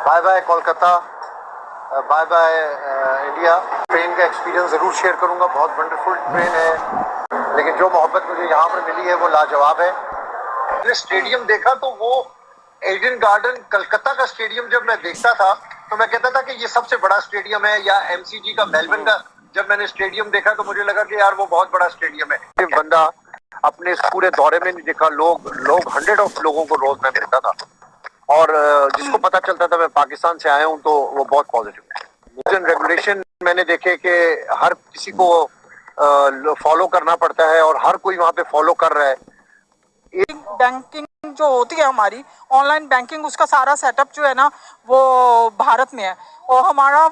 Bye bye Kolkata, bye bye India. Train का experience ज़रूर share करूंगा, बहुत वंडरफुल ट्रेन है, लेकिन जो मोहब्बत मुझे यहाँ पर मिली है वो लाजवाब है। मैंने स्टेडियम देखा तो वो ईडन गार्डन कलकत्ता का स्टेडियम जब मैं देखता था तो मैं कहता था कि ये सबसे बड़ा स्टेडियम है, या एमसीजी का मेलबर्न का जब मैंने स्टेडियम देखा तो मुझे लगा कि यार वो बहुत बड़ा स्टेडियम है। बंदा अपने इस पूरे दौरे में नहीं देखा, लोग 100 ऑफ लोगों को रोज मैं मिलता था, और जिसको पता चलता था मैं पाकिस्तान से आया हूँ तो वो बहुत पॉजिटिव है। रेगुलेशन मैंने देखे कि हर किसी को फॉलो करना पड़ता है और हर कोई वहाँ पे फॉलो कर रहा है। बैंकिंग जो होती है हमारी ऑनलाइन बैंकिंग, उसका सारा सेटअप जो है ना वो भारत में है। और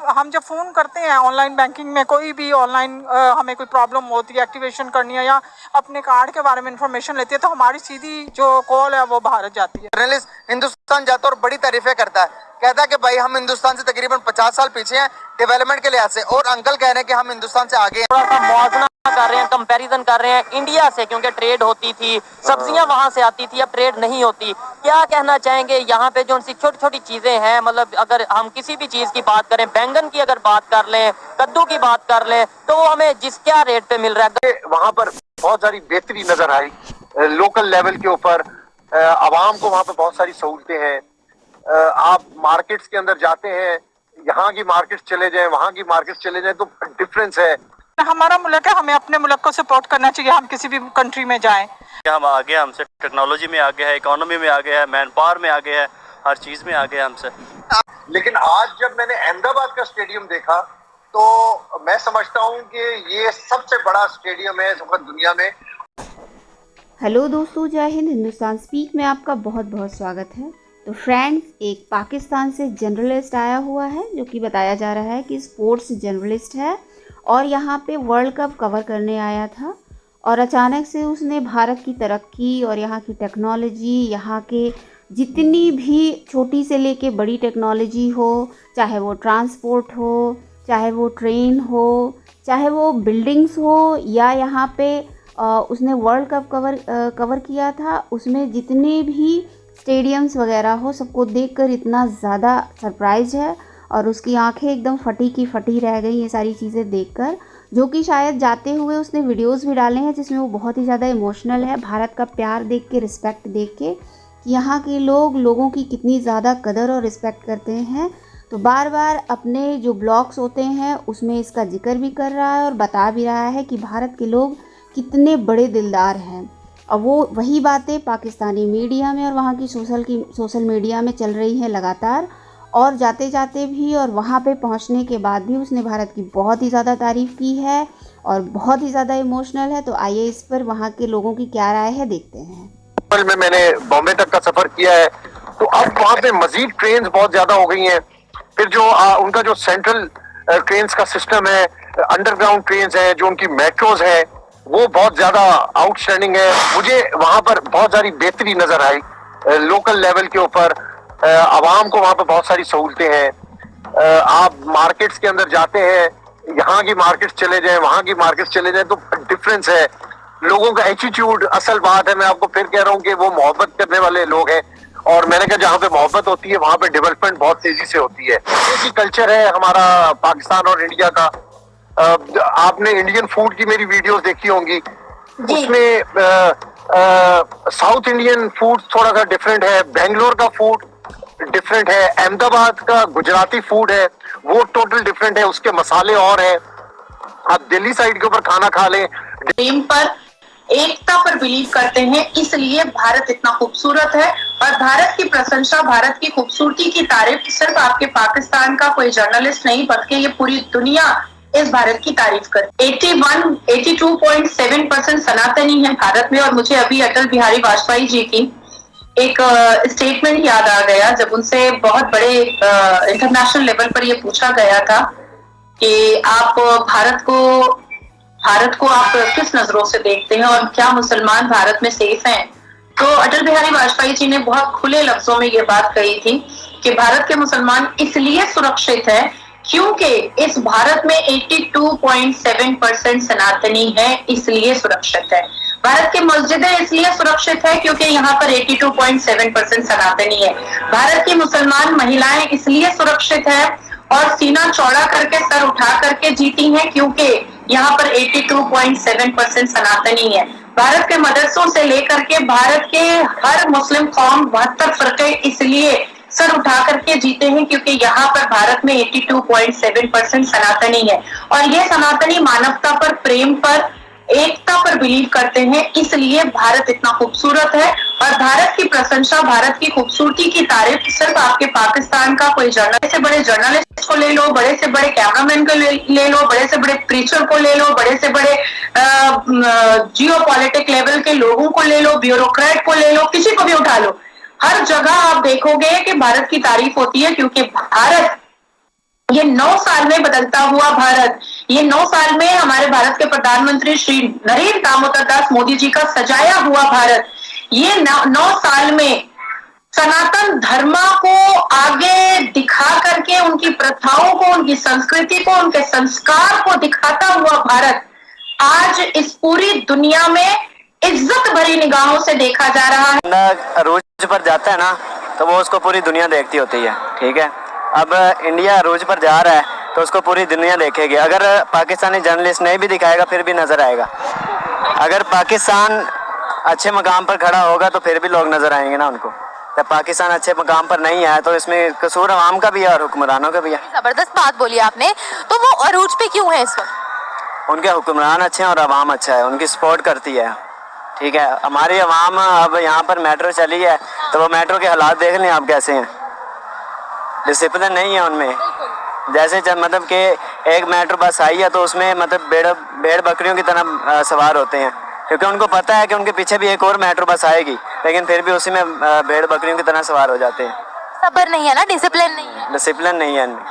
हम जब फ़ोन करते हैं ऑनलाइन बैंकिंग में, कोई भी ऑनलाइन हमें कोई प्रॉब्लम होती है, एक्टिवेशन करनी है या अपने कार्ड के बारे में इंफॉर्मेशन लेती है, तो हमारी सीधी जो कॉल है वो भारत जाती है। जर्नलिस्ट हिंदुस्तान जाता है और बड़ी तारीफें करता है, कहता है कि भाई हम हिंदुस्तान से तकरीबन 50 साल पीछे हैं डेवलपमेंट के लिहाज से, और अंकल कह रहे हैं कि हम हिंदुस्तान से आगे हैं। थोड़ा सा मुआवजा कर रहे हैं, कंपैरिजन कर रहे हैं इंडिया से, क्योंकि ट्रेड होती थी, सब्जियां वहां से आती थी, अब ट्रेड नहीं होती। क्या कहना चाहेंगे यहाँ पे जो उनसी छोटी छोटी चीजें हैं, मतलब अगर हम किसी भी चीज की बात करें, बैंगन की अगर बात कर लें, कद्दू की बात कर लें, तो वो हमें जिस क्या रेट पे मिल रहा है, वहाँ पर बहुत सारी बेहतरी नजर आई लोकल लेवल के ऊपर। आवाम को वहाँ पे बहुत सारी सहूलतें हैं। आप मार्केट्स के अंदर जाते हैं, यहाँ की मार्केट्स चले जाएं, वहाँ की मार्केट्स चले जाएं, तो डिफरेंस है। हमारा मुल्क है, हमें अपने मुल्क को सपोर्ट करना चाहिए, हम किसी भी कंट्री में जाएं। हम आगे, हमसे टेक्नोलॉजी में आगे है, इकोनॉमी में आगे है, मैन पावर में आगे है, हर चीज में आगे है हमसे। लेकिन आज जब मैंने अहमदाबाद का स्टेडियम देखा तो मैं समझता हूँ कि ये सबसे बड़ा स्टेडियम है इस वक्त दुनिया में। हेलो दोस्तों, जय हिंद। हिंदुस्तान स्पीक में आपका बहुत बहुत स्वागत है। तो फ्रेंड्स, एक पाकिस्तान से जर्नलिस्ट आया हुआ है जो कि बताया जा रहा है कि स्पोर्ट्स जर्नलिस्ट है और यहाँ पे वर्ल्ड कप कवर करने आया था, और अचानक से उसने भारत की तरक्की और यहाँ की टेक्नोलॉजी, यहाँ के जितनी भी छोटी से लेके बड़ी टेक्नोलॉजी हो, चाहे वो ट्रांसपोर्ट हो, चाहे वो ट्रेन हो, चाहे वो बिल्डिंग्स हो, या यहाँ पे उसने वर्ल्ड कप कवर किया था, उसमें जितने भी स्टेडियम्स वगैरह हो, सबको देखकर इतना ज़्यादा सरप्राइज है और उसकी आंखें एकदम फटी की फटी रह गई ये सारी चीज़ें देखकर, जो कि शायद जाते हुए उसने वीडियोस भी डाले हैं जिसमें वो बहुत ही ज़्यादा इमोशनल है, भारत का प्यार देख के, रिस्पेक्ट देख के, कि यहाँ के लोगों की कितनी ज़्यादा कदर और रिस्पेक्ट करते हैं। तो बार बार अपने जो ब्लॉग्स होते हैं उसमें इसका जिक्र भी कर रहा है और बता भी रहा है कि भारत के लोग कितने बड़े दिलदार हैं। और वो वही बातें पाकिस्तानी मीडिया में और वहाँ की सोशल मीडिया में चल रही हैं लगातार, और जाते जाते भी और वहाँ पे पहुँचने के बाद भी उसने भारत की बहुत ही ज़्यादा तारीफ़ की है और बहुत ही ज़्यादा इमोशनल है। तो आइए इस पर वहाँ के लोगों की क्या राय है देखते हैं। में मैंने बॉम्बे तक का सफ़र किया है, तो अब वहाँ पे मजीद ट्रेन बहुत ज़्यादा हो गई हैं। फिर जो उनका जो सेंट्रल ट्रेन का सिस्टम है, अंडरग्राउंड ट्रेन है, जो उनकी मेट्रोज है, वो बहुत ज़्यादा आउटस्टैंडिंग है। मुझे वहाँ पर बहुत सारी बेहतरी नज़र आई लोकल लेवल के ऊपर। आवाम को वहाँ पर बहुत सारी सहूलतें हैं। आप मार्केट्स के अंदर जाते हैं, यहाँ की मार्केट्स चले जाएं, वहाँ की मार्केट्स चले जाएं, तो डिफरेंस है। लोगों का एटीट्यूड, असल बात है, मैं आपको फिर कह रहा हूँ कि वो मोहब्बत करने वाले लोग हैं, और मैंने कहा जहाँ पे मोहब्बत होती है वहाँ पे डेवलपमेंट बहुत तेजी से होती है। ये कल्चर है हमारा पाकिस्तान और इंडिया का। आपने इंडियन फूड की मेरी वीडियोस देखी होंगी, उसमें साउथ इंडियन फूड थोड़ा सा डिफरेंट है, बेंगलोर का फूड डिफरेंट है, अहमदाबाद का गुजराती फूड है वो टोटल डिफरेंट है, उसके मसाले और हैं। आप दिल्ली साइड के ऊपर खाना खा लें, प्रेम पर, एकता पर बिलीव करते हैं, इसलिए भारत इतना खूबसूरत है। और भारत की प्रशंसा, भारत की खूबसूरती की तारीफ सिर्फ आपके पाकिस्तान का कोई जर्नलिस्ट नहीं, बल्कि ये पूरी दुनिया इस भारत की तारीफ करती है। 82.7% सनातनी है भारत में। और मुझे अभी अटल बिहारी वाजपेयी जी की एक स्टेटमेंट याद आ गया, जब उनसे बहुत बड़े इंटरनेशनल लेवल पर ये पूछा गया था कि आप भारत को आप किस नजरों से देखते हैं और क्या मुसलमान भारत में सेफ हैं। तो अटल बिहारी वाजपेयी जी ने बहुत खुले लफ्जों में ये बात कही थी कि भारत के मुसलमान इसलिए सुरक्षित है क्योंकि इस भारत में 82.7% सनातनी है, इसलिए सुरक्षित है। भारत की मस्जिदें इसलिए सुरक्षित है क्योंकि यहाँ पर 82.7% सनातनी है। भारत की मुसलमान महिलाएं इसलिए सुरक्षित है और सीना चौड़ा करके सर उठा करके जीती हैं क्योंकि यहाँ पर 82.7% सनातनी है। भारत के मदरसों से लेकर के भारत के हर मुस्लिम कौम 72 फरके इसलिए सर उठा करके जीते हैं क्योंकि यहाँ पर भारत में 82.7% सनातनी है और ये सनातनी मानवता पर, प्रेम पर, एकता पर बिलीव करते हैं, इसलिए भारत इतना खूबसूरत है। और भारत की प्रशंसा, भारत की खूबसूरती की तारीफ सिर्फ आपके पाकिस्तान का कोई से बड़े जर्नलिस्ट को ले लो, बड़े से बड़े कैमरामैन को ले लो, बड़े से बड़े प्रीचर को ले लो, बड़े से बड़े जियोपॉलिटिक लेवल के लोगों को ले लो, ब्यूरोक्रेट को ले लो, किसी को भी उठा लो, हर जगह आप देखोगे कि भारत की तारीफ होती है क्योंकि भारत, ये 9 साल में बदलता हुआ भारत, ये 9 साल में हमारे भारत के प्रधानमंत्री श्री नरेंद्र दामोदर दास मोदी जी का सजाया हुआ भारत, ये 9 साल में सनातन धर्म को आगे दिखा करके उनकी प्रथाओं को, उनकी संस्कृति को, उनके संस्कार को दिखाता हुआ भारत आज इस पूरी दुनिया में इज्जत भरी निगाहों से देखा जा रहा है। अरूज पर जाता है ना तो वो उसको पूरी दुनिया देखती होती है, ठीक है। अब इंडिया अरूज पर जा रहा है तो उसको पूरी दुनिया देखेगी। अगर पाकिस्तानी जर्नलिस्ट नहीं भी दिखाएगा फिर भी नजर आएगा। अगर पाकिस्तान अच्छे मकाम पर खड़ा होगा तो फिर भी लोग नजर आएंगे ना उनको। जब पाकिस्तान अच्छे मकाम पर नहीं आया तो इसमें कसूर अवाम का भी है और हुक्मरानों का भी है। जबरदस्त बात बोली आपने। तो वो अरूज पे क्यों है इस वक्त? उनके हुक्मरान अच्छे हैं और अवाम अच्छा है, उनकी सपोर्ट करती है, ठीक है। हमारी अवाम अब यहाँ पर मेट्रो चली है तो वो मेट्रो के हालात देख लें आप कैसे हैं, डिसिप्लिन नहीं है उनमें। जैसे जब मतलब कि एक मेट्रो बस आई है तो उसमें मतलब भेड़ बकरियों की तरह सवार होते हैं क्योंकि उनको पता है कि उनके पीछे भी एक और मेट्रो बस आएगी, लेकिन फिर भी उसी में भेड़ बकरियों की तरह सवार हो जाते हैं। सब्र नहीं है ना, डिसिप्लिन नहीं है। डिसिप्लिन नहीं है इनमें।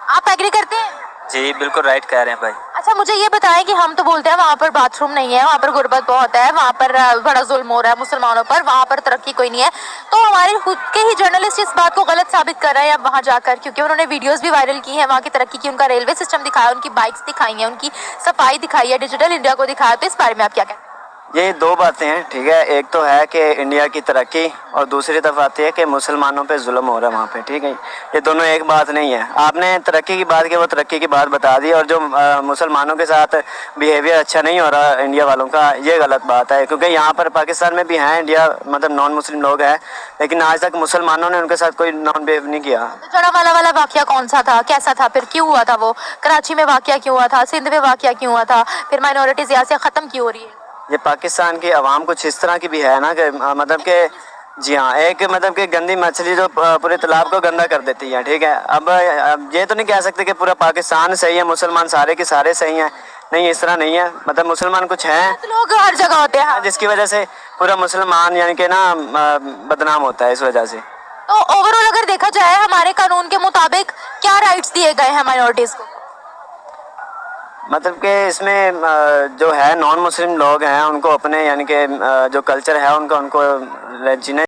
आप एग्री करते हैं? जी बिल्कुल राइट कह रहे हैं भाई। अच्छा मुझे ये बताएं कि हम तो बोलते हैं वहाँ पर बाथरूम नहीं है, वहाँ पर गुर्बत बहुत है, वहाँ पर बड़ा जुल्म हो रहा है मुसलमानों पर, वहाँ पर तरक्की कोई नहीं है, तो हमारे खुद के ही जर्नलिस्ट इस बात को गलत साबित कर रहे हैं अब वहाँ जाकर, क्योंकि उन्होंने वीडियोस भी वायरल की हैं, वहाँ की तरक्की की, उनका रेलवे सिस्टम दिखाया, उनकी बाइक्स दिखाई हैं, उनकी सफाई दिखाई है, डिजिटल इंडिया को दिखाया। तो इस बारे में आप क्या कहते हैं? ये 2 बातें हैं, ठीक है। एक तो है कि इंडिया की तरक्की और दूसरी तरफ आती है कि मुसलमानों पे जुल्म हो रहा है वहाँ पे, ठीक है। ये दोनों एक बात नहीं है। आपने तरक्की की बात की, वो तरक्की की बात बता दी, और जो मुसलमानों के साथ बिहेवियर अच्छा नहीं हो रहा इंडिया वालों का, ये गलत बात है। क्योंकि यहाँ पर पाकिस्तान में भी हैं इंडिया मतलब नॉन मुस्लिम लोग हैं, लेकिन आज तक मुसलमानों ने उनके साथ कोई नॉन बिहेव नहीं किया। तो जड़ावाला वाला वाकया कौन सा था, कैसा था, फिर क्यों हुआ था? वो कराची में वाकया क्यों हुआ था, सिंध में वाकया क्यों हुआ था, फिर माइनॉरिटीज यहाँ से खत्म क्यों हो रही है? ये पाकिस्तान की आवाम कुछ इस तरह की भी है ना कि मतलब कि जी हाँ, एक मतलब कि गंदी मछली जो पूरे तालाब को गंदा कर देती है, ठीक है। अब ये तो नहीं कह सकते कि पूरा पाकिस्तान सही है, मुसलमान सारे के सारे सही हैं, नहीं, इस तरह नहीं है। मतलब मुसलमान कुछ हैं, लोग हर जगह होते हैं, जिसकी वजह से पूरा मुसलमान यानी कि ना बदनाम होता है इस वजह से। तो ओवरऑल अगर देखा जाए हमारे कानून के मुताबिक क्या राइट्स दिए गए हैं माइनॉरिटीज को? मतलब कि इसमें जो है नॉन मुस्लिम लोग हैं उनको अपने यानी कि जो कल्चर है उनको जीने